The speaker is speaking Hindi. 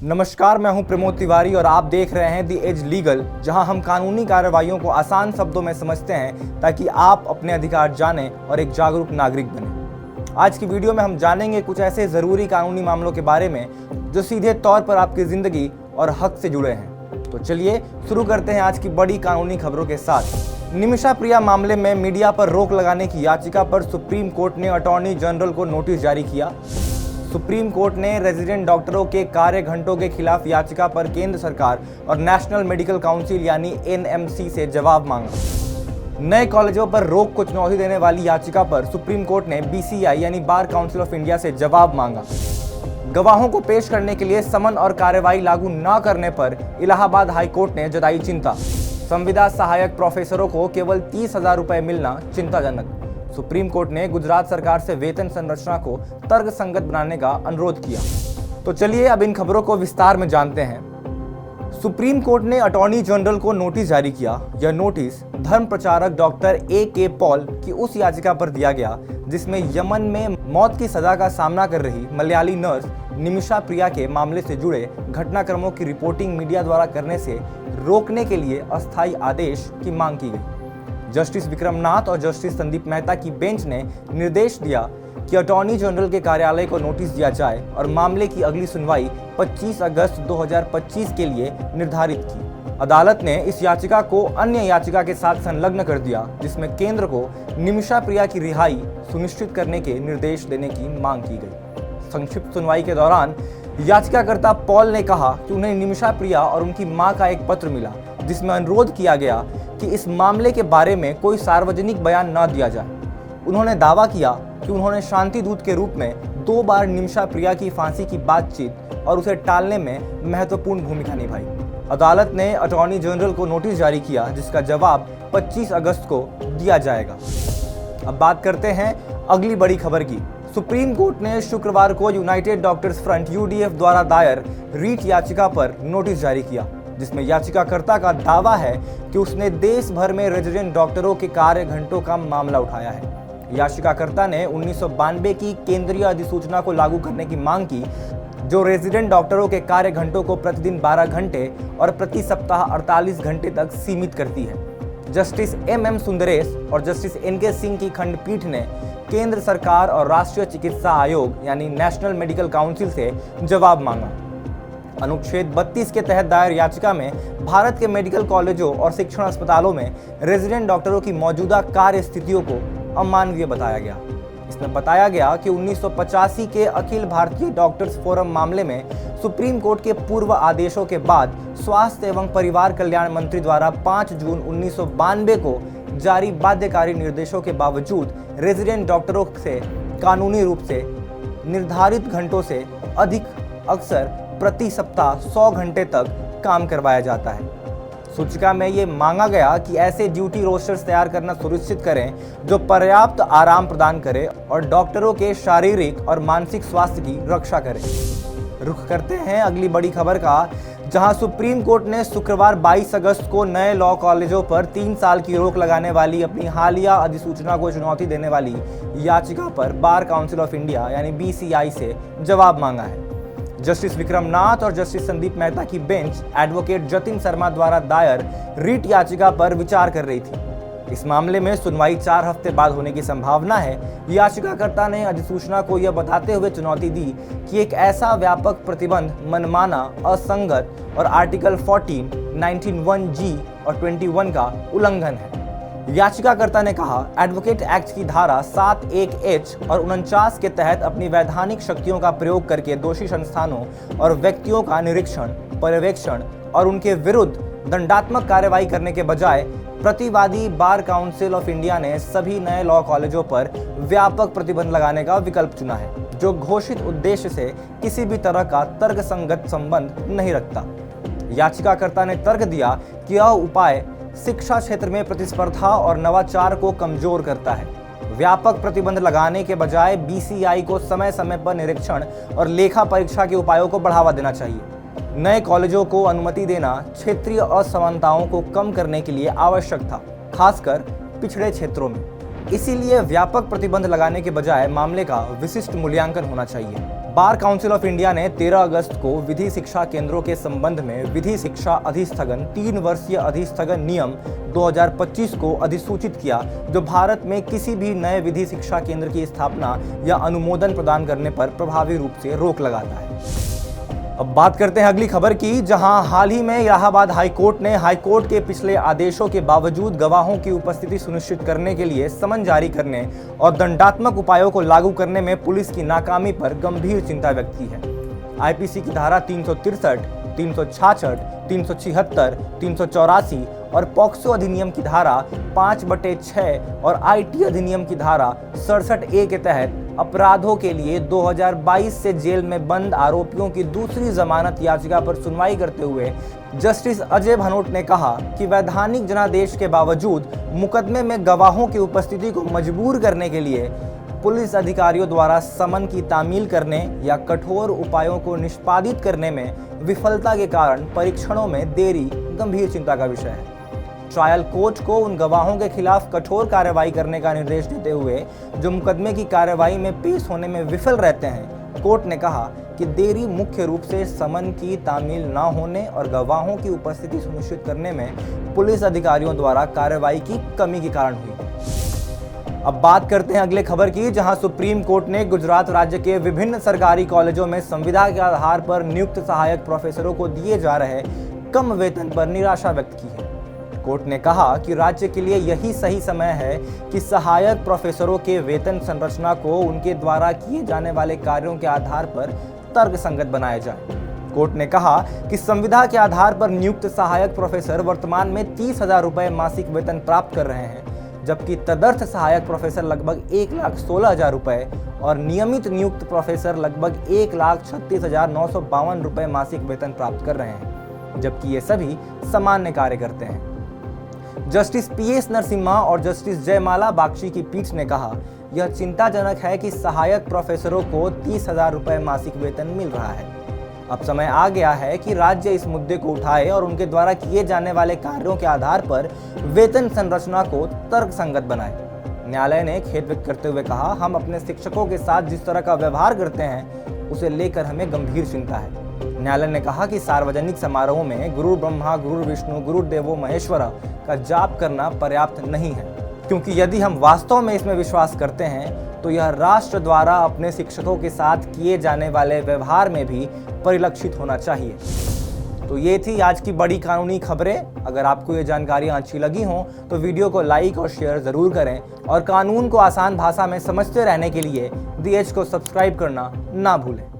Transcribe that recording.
नमस्कार, मैं हूं प्रमोद तिवारी और आप देख रहे हैं दी एज लीगल, जहां हम कानूनी कार्रवाइयों को आसान शब्दों में समझते हैं ताकि आप अपने अधिकार जानें और एक जागरूक नागरिक बनें। आज की वीडियो में हम जानेंगे कुछ ऐसे ज़रूरी कानूनी मामलों के बारे में जो सीधे तौर पर आपकी ज़िंदगी और हक से जुड़े हैं। तो चलिए शुरू करते हैं आज की बड़ी कानूनी खबरों के साथ। निमिषा प्रिया मामले में मीडिया पर रोक लगाने की याचिका पर सुप्रीम कोर्ट ने अटॉर्नी जनरल को नोटिस जारी किया। सुप्रीम कोर्ट ने रेजिडेंट डॉक्टरों के कार्य घंटों के खिलाफ याचिका पर केंद्र सरकार और नेशनल मेडिकल काउंसिल यानी एनएमसी से जवाब मांगा। नए कॉलेजों पर रोक को चुनौती देने वाली याचिका पर सुप्रीम कोर्ट ने बीसीआई यानी बार काउंसिल ऑफ इंडिया से जवाब मांगा। गवाहों को पेश करने के लिए समन और कार्रवाई लागू न करने पर इलाहाबाद हाई कोर्ट ने जताई चिंता। संविदा सहायक प्रोफेसरों को केवल 30,000 रुपए मिलना चिंताजनक। सुप्रीम कोर्ट ने गुजरात सरकार से वेतन संरचना को तर्कसंगत बनाने का अनुरोध किया। तो चलिए अब इन खबरों को विस्तार में जानते हैं। सुप्रीम कोर्ट ने अटॉर्नी जनरल को नोटिस जारी किया। यह नोटिस धर्म प्रचारक डॉक्टर ए.के. पॉल की उस याचिका पर दिया गया जिसमें यमन में मौत की सजा का सामना कर रही मलयाली नर्स निमिषा प्रिया के मामले से जुड़े घटनाक्रमों की रिपोर्टिंग मीडिया द्वारा करने से रोकने के लिए अस्थायी आदेश की मांग की गई। जस्टिस विक्रमनाथ और जस्टिस संदीप मेहता की बेंच ने निर्देश दिया कि अटॉर्नी जनरल के कार्यालय को नोटिस दिया जाए और मामले की अगली सुनवाई 25 अगस्त 2025 के लिए निर्धारित की। अदालत ने इस याचिका को अन्य याचिका के साथ संलग्न कर दिया जिसमें केंद्र को निमिषा प्रिया की रिहाई सुनिश्चित करने के निर्देश देने की मांग की गई। संक्षिप्त सुनवाई के दौरान याचिकाकर्ता पॉल ने कहा कि उन्हें निमिषा प्रिया और उनकी मां का एक पत्र मिला जिसमें अनुरोध किया गया कि इस मामले के बारे में कोई सार्वजनिक बयान न दिया जाए। उन्होंने दावा किया कि उन्होंने शांति दूत के रूप में 2 बार निमिषा प्रिया की फांसी की बातचीत और उसे टालने में महत्वपूर्ण भूमिका निभाई। अदालत ने अटॉर्नी जनरल को नोटिस जारी किया जिसका जवाब 25 अगस्त को दिया जाएगा। अब बात करते हैं अगली बड़ी खबर की। सुप्रीम कोर्ट ने शुक्रवार को यूनाइटेड डॉक्टर्स फ्रंट यूडीएफ द्वारा दायर रीट याचिका पर नोटिस जारी किया जिसमें याचिकाकर्ता का दावा है कि उसने देश भर में रेजिडेंट डॉक्टरों के कार्य घंटों का मामला उठाया है। याचिकाकर्ता ने 1992 की केंद्रीय अधिसूचना को लागू करने की मांग की जो रेजिडेंट डॉक्टरों के कार्य घंटों को प्रतिदिन 12 घंटे और प्रति सप्ताह 48 घंटे तक सीमित करती है। जस्टिस एम सुंदरेश और जस्टिस एन.के. सिंह की खंडपीठ ने केंद्र सरकार और राष्ट्रीय चिकित्सा आयोग यानी नेशनल मेडिकल काउंसिल से जवाब मांगा। अनुच्छेद 32 के तहत दायर याचिका में भारत के मेडिकल कॉलेजों और शिक्षण अस्पतालों में रेजिडेंट डॉक्टरों की मौजूदा कार्य स्थितियों को अमानवीय बताया गया। इसमें बताया गया कि 1985 के अखिल भारतीय डॉक्टर्स फोरम मामले में सुप्रीम कोर्ट के पूर्व आदेशों के बाद स्वास्थ्य एवं परिवार कल्याण मंत्री द्वारा 5 जून 1992 को जारी बाध्यकारी निर्देशों के बावजूद रेजिडेंट डॉक्टरों से कानूनी रूप से निर्धारित घंटों से अधिक अक्सर प्रति सप्ताह 100 घंटे तक काम करवाया जाता है। सूचिका में ये मांगा गया कि ऐसे ड्यूटी रोस्टर्स तैयार करना सुनिश्चित करें जो पर्याप्त आराम प्रदान करें और डॉक्टरों के शारीरिक और मानसिक स्वास्थ्य की रक्षा करें। रुख करते हैं अगली बड़ी खबर का, जहां सुप्रीम कोर्ट ने शुक्रवार 22 अगस्त को नए लॉ कॉलेजों पर 3 साल की रोक लगाने वाली अपनी हालिया अधिसूचना को चुनौती देने वाली याचिका पर बार काउंसिल ऑफ इंडिया यानी बीसीआई से जवाब मांगा है। जस्टिस विक्रमनाथ और जस्टिस संदीप मेहता की बेंच एडवोकेट जतिन शर्मा द्वारा दायर रीट याचिका पर विचार कर रही थी। इस मामले में सुनवाई 4 हफ्ते बाद होने की संभावना है। याचिकाकर्ता ने अधिसूचना को यह बताते हुए चुनौती दी कि एक ऐसा व्यापक प्रतिबंध मनमाना, असंगत और आर्टिकल 14, 19(1)(g) और 21 का उल्लंघन है। याचिकाकर्ता ने कहा, एडवोकेट एक्ट की धारा 7(1)(h) और 49 के तहत अपनी वैधानिक शक्तियों का प्रयोग करके दोषी संस्थानों और व्यक्तियों का निरीक्षण, पर्यवेक्षण और उनके विरुद्ध दंडात्मक कार्रवाई करने के बजाय प्रतिवादी बार काउंसिल ऑफ इंडिया ने सभी नए लॉ कॉलेजों पर व्यापक प्रतिबंध लगाने का विकल्प चुना है जो घोषित उद्देश्य से किसी भी तरह का तर्कसंगत संबंध नहीं रखता। याचिकाकर्ता ने तर्क दिया कि यह उपाय शिक्षा क्षेत्र में प्रतिस्पर्धा और नवाचार को कमजोर करता है। व्यापक प्रतिबंध लगाने के बजाय बीसीआई को समय समय पर निरीक्षण और लेखा परीक्षा के उपायों को बढ़ावा देना चाहिए। नए कॉलेजों को अनुमति देना क्षेत्रीय असमानताओं को कम करने के लिए आवश्यक था, खासकर पिछड़े क्षेत्रों में। इसीलिए व्यापक प्रतिबंध लगाने के बजाय मामले का विशिष्ट मूल्यांकन होना चाहिए। बार काउंसिल ऑफ इंडिया ने 13 अगस्त को विधि शिक्षा केंद्रों के संबंध में विधि शिक्षा अधिस्थगन 3 वर्षीय अधिस्थगन नियम 2025 को अधिसूचित किया, जो भारत में किसी भी नए विधि शिक्षा केंद्र की स्थापना या अनुमोदन प्रदान करने पर प्रभावी रूप से रोक लगाता है। अब बात करते हैं अगली खबर की, जहां हाल ही में इलाहाबाद हाईकोर्ट ने हाईकोर्ट के पिछले आदेशों के बावजूद गवाहों की उपस्थिति सुनिश्चित करने के लिए समन जारी करने और दंडात्मक उपायों को लागू करने में पुलिस की नाकामी पर गंभीर चिंता व्यक्त की है। आईपीसी की धारा 363, 366, 376, 384 और पॉक्सो अधिनियम की धारा 5/6 और आईटी अधिनियम की धारा 67A के तहत अपराधों के लिए 2022 से जेल में बंद आरोपियों की दूसरी जमानत याचिका पर सुनवाई करते हुए जस्टिस अजय भनोट ने कहा कि वैधानिक जनादेश के बावजूद मुकदमे में गवाहों की उपस्थिति को मजबूर करने के लिए पुलिस अधिकारियों द्वारा समन की तामील करने या कठोर उपायों को निष्पादित करने में विफलता के कारण परीक्षणों में देरी गंभीर चिंता का विषय है। ट्रायल कोर्ट को उन गवाहों के खिलाफ कठोर कार्रवाई करने का निर्देश देते हुए जो मुकदमे की कार्रवाई में पेश होने में विफल रहते हैं, कोर्ट ने कहा कि देरी मुख्य रूप से समन की तामील न होने और गवाहों की उपस्थिति सुनिश्चित करने में पुलिस अधिकारियों द्वारा कार्रवाई की कमी के कारण हुई। अब बात करते हैं अगले खबर की, जहां सुप्रीम कोर्ट ने गुजरात राज्य के विभिन्न सरकारी कॉलेजों में संविदा के आधार पर नियुक्त सहायक प्रोफेसरों को दिए जा रहे कम वेतन पर निराशा व्यक्त की है। कोर्ट ने कहा कि राज्य के लिए यही सही समय है कि सहायक प्रोफेसरों के वेतन संरचना को उनके द्वारा किए जाने वाले कार्यों के आधार पर तर्कसंगत बनाया जाए। कोर्ट ने कहा कि संविदा के आधार पर नियुक्त सहायक प्रोफेसर वर्तमान में 30,000 रुपये मासिक वेतन प्राप्त कर रहे हैं, जबकि तदर्थ सहायक प्रोफेसर लगभग 1,16,000 रुपये और नियमित नियुक्त प्रोफेसर लगभग 1,36,952 रुपये मासिक वेतन प्राप्त कर रहे हैं, जबकि ये सभी सामान्य कार्य करते हैं। जस्टिस PS नरसिम्हा और जस्टिस जयमाला बागची की पीठ ने कहा, यह चिंताजनक है कि सहायक प्रोफेसरों को 30,000 रुपये मासिक वेतन मिल रहा है। अब समय आ गया है कि राज्य इस मुद्दे को उठाए और उनके द्वारा किए जाने वाले कार्यों के आधार पर वेतन संरचना को तर्कसंगत बनाए। न्यायालय ने खेद व्यक्त करते हुए कहा, हम अपने शिक्षकों के साथ जिस तरह का व्यवहार करते हैं उसे लेकर हमें गंभीर चिंता है। न्यायालय ने कहा कि सार्वजनिक समारोह में गुरु ब्रह्मा, गुरु विष्णु, गुरु देवो महेश्वरा का जाप करना पर्याप्त नहीं है, क्योंकि यदि हम वास्तव में इसमें विश्वास करते हैं तो यह राष्ट्र द्वारा अपने शिक्षकों के साथ किए जाने वाले व्यवहार में भी परिलक्षित होना चाहिए। तो ये थी आज की बड़ी कानूनी खबरें। अगर आपको ये जानकारियाँ अच्छी लगी हों तो वीडियो को लाइक और शेयर ज़रूर करें और कानून को आसान भाषा में समझते रहने के लिए दी एज को सब्सक्राइब करना ना भूलें।